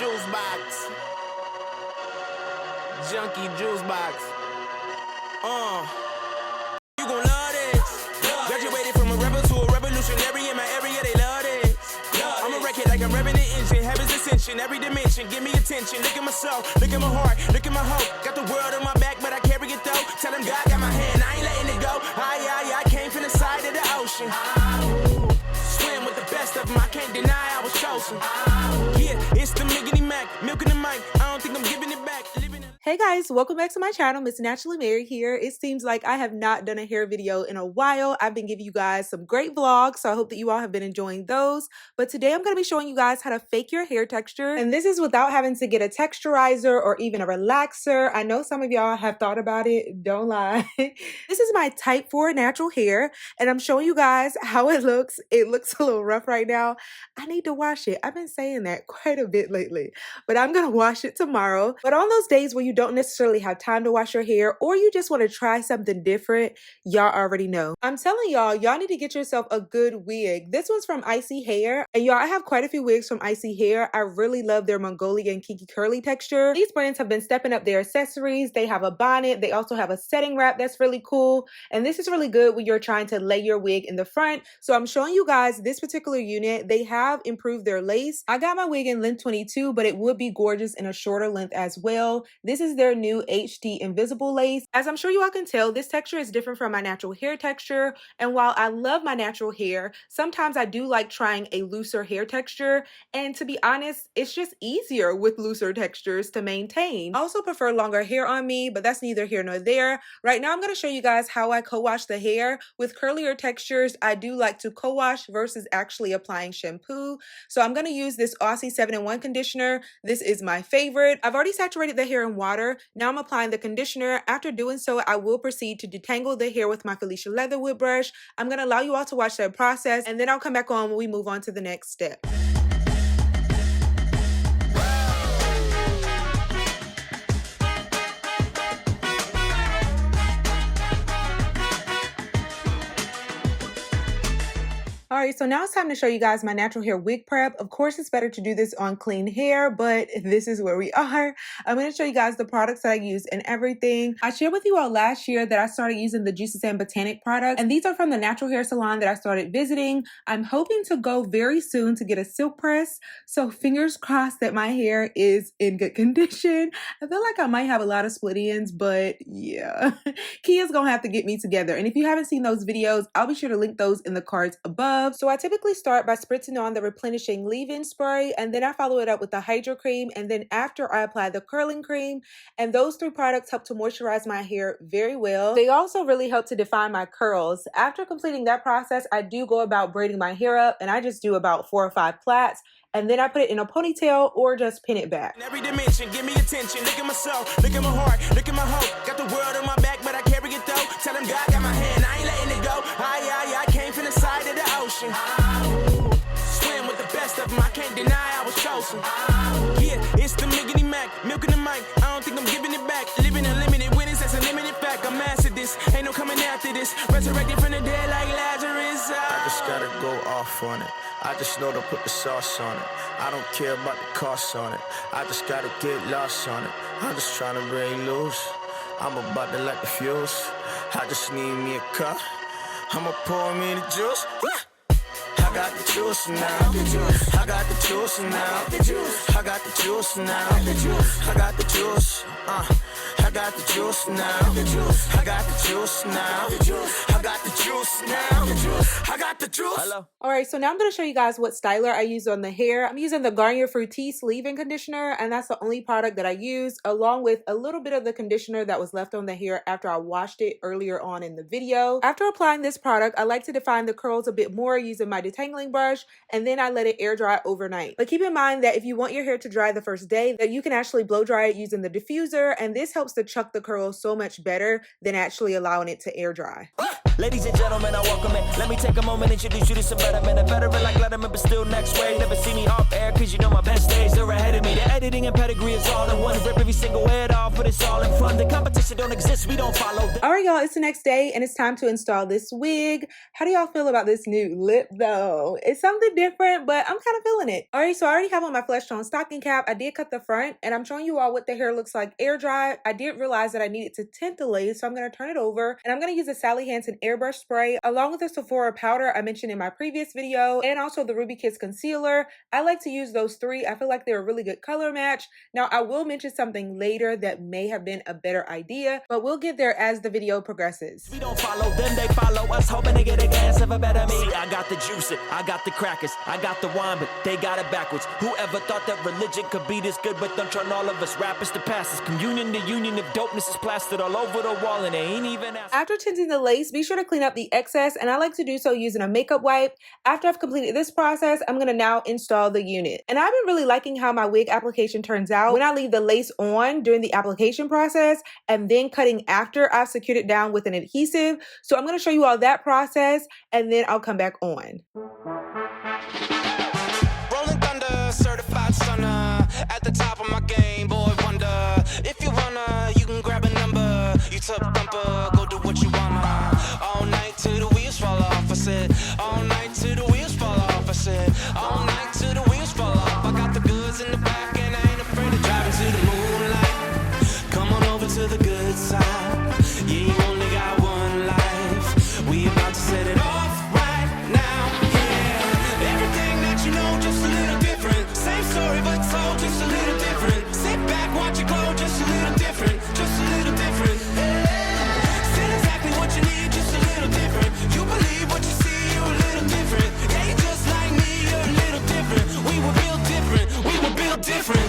juice box. Junkie juice box. You gon' love this. Graduated from a rebel to a revolutionary in my area, they love this. I'm a record like I'm revving the engine, heaven's ascension, every dimension, give me attention. Look at my soul, look at my heart, look at my hope. Got the world on my back, but I carry it though. Tell them God got my hand, I ain't letting it go. I came from the side of the ocean. Swim with the best of them, I can't deny I was chosen. Yeah, it's the Miggity Mac, milking the mic. I don't think I'm giving it back. Hey guys, welcome back to my channel. Msnaturallymary here. It seems like I have not done a hair video in a while. I've been giving you guys some great vlogs, so I hope that you all have been enjoying those. But today I'm going to be showing you guys how to fake your hair texture. And this is without having to get a texturizer or even a relaxer. I know some of y'all have thought about it. Don't lie. This is my type 4 natural hair, and I'm showing you guys how it looks. It looks a little rough right now. I need to wash it. I've been saying that quite a bit lately, but I'm going to wash it tomorrow. But on those days where you don't necessarily have time to wash your hair or you just want to try something different, y'all already know. I'm telling y'all need to get yourself a good wig. This one's from ISEEHAIR, and y'all, I have quite a few wigs from ISEEHAIR. I really love their Mongolian Kinky curly texture. These brands have been stepping up their accessories. They have a bonnet. They also have a setting wrap that's really cool. And this is really good when you're trying to lay your wig in the front. So I'm showing you guys this particular unit. They have improved their lace. I got my wig in length 22, but it would be gorgeous in a shorter length as well. This is their new HD invisible lace. As I'm sure you all can tell, this texture is different from my natural hair texture. And while I love my natural hair, sometimes I do like trying a looser hair texture. And to be honest, it's just easier with looser textures to maintain. I also prefer longer hair on me, but that's neither here nor there. Right now, I'm going to show you guys how I co-wash the hair. With curlier textures, I do like to co-wash versus actually applying shampoo. So I'm going to use this Aussie 7-in-1 conditioner. This is my favorite. I've already saturated the hair in water. Now I'm applying the conditioner. After doing so, I will proceed to detangle the hair with my Felicia Leatherwood brush. I'm going to allow you all to watch that process, and then I'll come back on when we move on to the next step. Alright, so now it's time to show you guys my natural hair wig prep. Of course, it's better to do this on clean hair, but this is where we are. I'm going to show you guys the products that I use and everything. I shared with you all last year that I started using the Juices and Botanic products, and these are from the natural hair salon that I started visiting. I'm hoping to go very soon to get a silk press, so fingers crossed that my hair is in good condition. I feel like I might have a lot of split ends, but yeah. Kia's going to have to get me together, and if you haven't seen those videos, I'll be sure to link those in the cards above. So I typically start by spritzing on the replenishing leave-in spray, and then I follow it up with the hydro cream, and then after I apply the curling cream. And those three products help to moisturize my hair very well. They also really help to define my curls. After completing that process, I do go about braiding my hair up, and I just do about 4 or 5 plaits. And then I put it in a ponytail or just pin it back. Every dimension, give me attention. Look at my soul, look at my heart, look at my hope. Got the world on my back, but I carry it though. Tell them God got my hand, I ain't letting it go. I came from the side of the ocean. Swim with the best of them, I can't deny I was chosen. Yeah, it's the Miggity Mac, milking the mic. I don't think I'm giving it back. Living unlimited witness, that's a limited fact. I mastered this, ain't no coming after this. Resurrected from the dead like Lazarus. I just gotta go off on it. I just know to put the sauce on it. I don't care about the cost on it. I just gotta get lost on it. I'm just trying to break loose. I'm about to light the fuse. I just need me a cup. I'ma pour me the juice. I got the juice now. I got the juice now. I got the juice now. I got the juice. I got the juice now. I got the juice now. I got the juice now. I got the juice. Hello. Alright, so now I'm going to show you guys what styler I use on the hair. I'm using the Garnier Fructis leave-in conditioner, and that's the only product that I use, along with a little bit of the conditioner that was left on the hair after I washed it earlier on in the video. After applying this product, I like to define the curls a bit more using my detangling brush, and then I let it air dry overnight. But keep in mind that if you want your hair to dry the first day, that you can actually blow dry it using the diffuser, and this helps to chuck the curls so much better than actually allowing it to air dry. Ladies and gentlemen, I welcome it. Let me take a moment and introduce you to some better men. A veteran like Letterman, but still next way. Never see me off air, cause you know my best days are ahead of me. The editing and pedigree is all in one. Rip every single head off, but it's all in fun. The competition don't exist, we don't follow them. Alright y'all, it's the next day and it's time to install this wig. How do y'all feel about this new lip though? It's something different, but I'm kind of feeling it. Alright, so I already have on my flesh tone stocking cap. I did cut the front and I'm showing you all what the hair looks like air dry. I did realize that I needed to tint the lace, so I'm going to turn it over and I'm going to use a Sally Hansen airbrush spray along with the Sephora powder I mentioned in my previous video and also the Ruby Kiss concealer. I like to use those three. I feel like they're a really good color match. Now I will mention something later that may have been a better idea, but we'll get there as the video progresses. We don't follow them, they follow us, hoping to get a gas of a better me. See, I got the juice, I got the crackers, I got the wine, but they got it backwards. Whoever thought that religion could be this good, but don't turn all of us rappers to pastors. Communion to union if dopeness is plastered all over the wall and they ain't even asked. After tinting the lace, be sure to clean up the excess, and I like to do so using a makeup wipe. After I've completed this process, I'm gonna now install the unit. And I've been really liking how my wig application turns out when I leave the lace on during the application process and then cutting after I've secured it down with an adhesive. So I'm gonna show you all that process and then I'll come back on. Rolling thunder, certified stunner, at the top of my game, boy wonder. If you wanna, you can grab a number. You took thumper, go do what you wanna. All night till the wheels fall off, I said. All night till the wheels fall off, I said. All night till the wheels fall off. I got the goods in the back and I ain't afraid of driving to the moonlight. Come on over to the good side. Yeah, you only got one life. We about to set it off right now, yeah. Everything that you know, just a little different. Same story but told just a little different. Sit back, watch it glow, just a little different. Just a little different, yeah. Still exactly what you need, just a little different. You believe what you see, you're a little different. Yeah, you're just like me, you're a little different. We were built different, we were built different.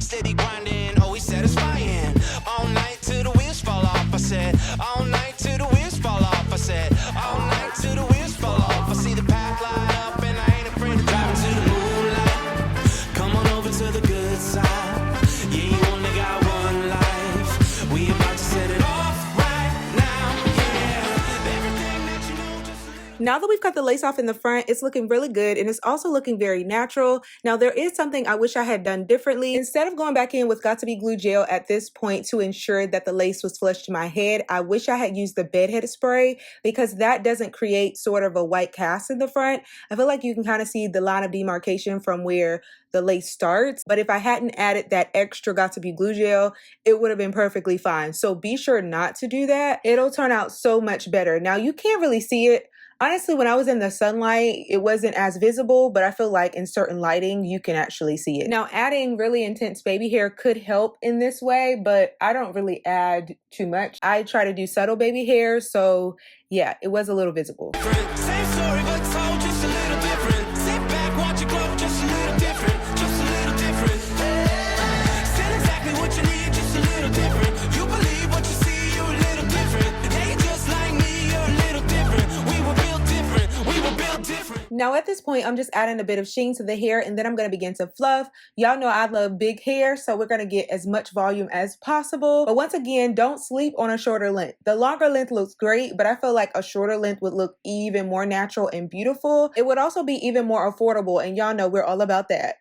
Steady grinding, always satisfying. All night till the wheels fall off, I said. All night till the wheels fall off, I said. All night till the wheels fall off. I see the path light up and I ain't afraid of driving to the moonlight. Come on over to the good side. Yeah, you only got one life. We about to set it off right now, yeah. Everything that you know, just a little. Now that we've cut the lace off in the front, it's looking really good and it's also looking very natural. Now there is something I wish I had done differently. Instead of going back in with Got to Be Glue gel at this point to ensure that the lace was flush to my head, I wish I had used the bedhead spray because that doesn't create sort of a white cast in the front. I feel like you can kind of see the line of demarcation from where the lace starts, but if I hadn't added that extra Got to Be Glue gel, it would have been perfectly fine. So be sure not to do that. It'll turn out so much better. Now you can't really see it. Honestly, when I was in the sunlight, it wasn't as visible, but I feel like in certain lighting, you can actually see it. Now, adding really intense baby hair could help in this way, but I don't really add too much. I try to do subtle baby hair, so yeah, it was a little visible. Same story, but told just a little different. Sit back, watch it glow, just a little different. Just a little different. Yeah. Still exactly what you need, just a little different. You believe what you see, you're a little different. Yeah, you're just like me, you're a little different. We were built different, we were built different. Now at this point, I'm just adding a bit of sheen to the hair and then I'm going to begin to fluff. Y'all know I love big hair, so we're going to get as much volume as possible. But once again, don't sleep on a shorter length. The longer length looks great, but I feel like a shorter length would look even more natural and beautiful. It would also be even more affordable, and y'all know we're all about that.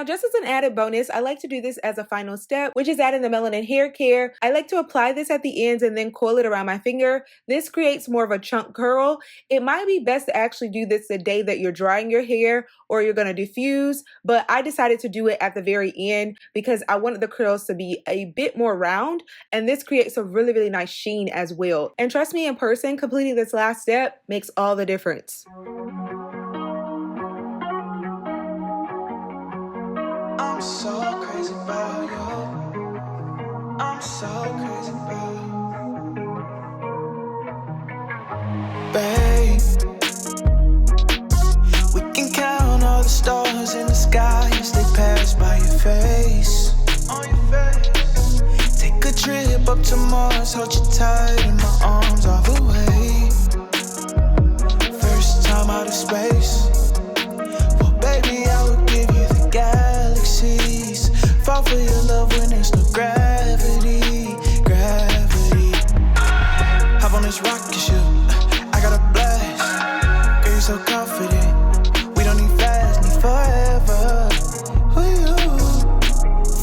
Now, just as an added bonus, I like to do this as a final step, which is adding the melanin hair care. I like to apply this at the ends and then coil it around my finger. This creates more of a chunk curl. It might be best to actually do this the day that you're drying your hair or you're going to diffuse, but I decided to do it at the very end because I wanted the curls to be a bit more round, and this creates a really, really nice sheen as well. And trust me, in person, completing this last step makes all the difference. I'm so crazy about you. I'm so crazy about you. Babe, we can count all the stars in the sky as they pass by your face. On your face. Take a trip up to Mars, hold you tight in my arms all the way. First time out of space. Well, baby, I would give you the galaxies. Fall for your love when there's no gravity, gravity. Hop on this rocket ship, I got a blast. Girl, you're so confident. We don't need fast, need forever. With you,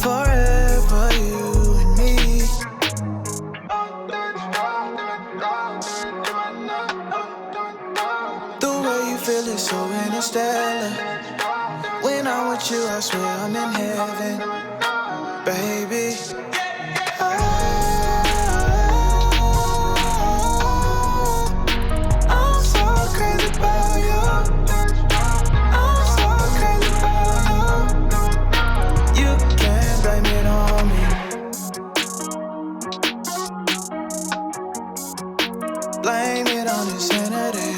forever, you and me. The way you feel is so interstellar. When I'm with you, I swear I'm in heaven, baby. I'm so crazy about you. I'm so crazy about you. You can't blame it on me. Blame it on insanity.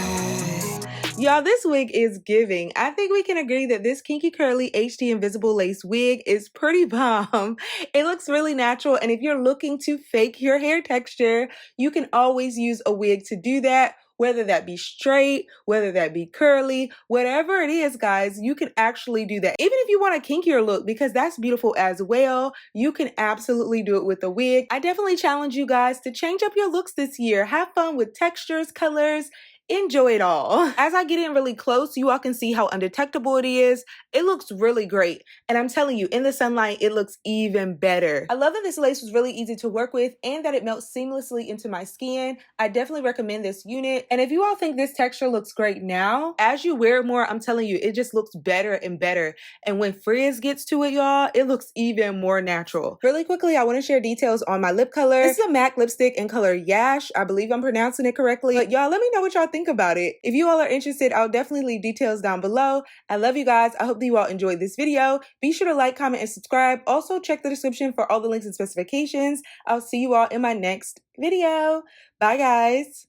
Y'all, this wig is giving. I think we can agree that this Kinky Curly HD Invisible Lace wig is pretty bomb. It looks really natural, and if you're looking to fake your hair texture, you can always use a wig to do that. Whether that be straight, whether that be curly, whatever it is, guys, you can actually do that. Even if you want a kinkier look, because that's beautiful as well, you can absolutely do it with a wig. I definitely challenge you guys to change up your looks this year. Have fun with textures, colors, enjoy it all. As I get in really close, you all can see how undetectable it is. It looks really great. And I'm telling you, in the sunlight, it looks even better. I love that this lace was really easy to work with and that it melts seamlessly into my skin. I definitely recommend this unit. And if you all think this texture looks great now, as you wear it more, I'm telling you, it just looks better and better. And when frizz gets to it, y'all, it looks even more natural. Really quickly, I want to share details on my lip color. This is a MAC lipstick in color Yash. I believe I'm pronouncing it correctly. But y'all, let me know what y'all think about it. If you all are interested, I'll definitely leave details down below. I love you guys. I hope that you all enjoyed this video. Be sure to like, comment, and subscribe. Also, check the description for all the links and specifications. I'll see you all in my next video. Bye, guys.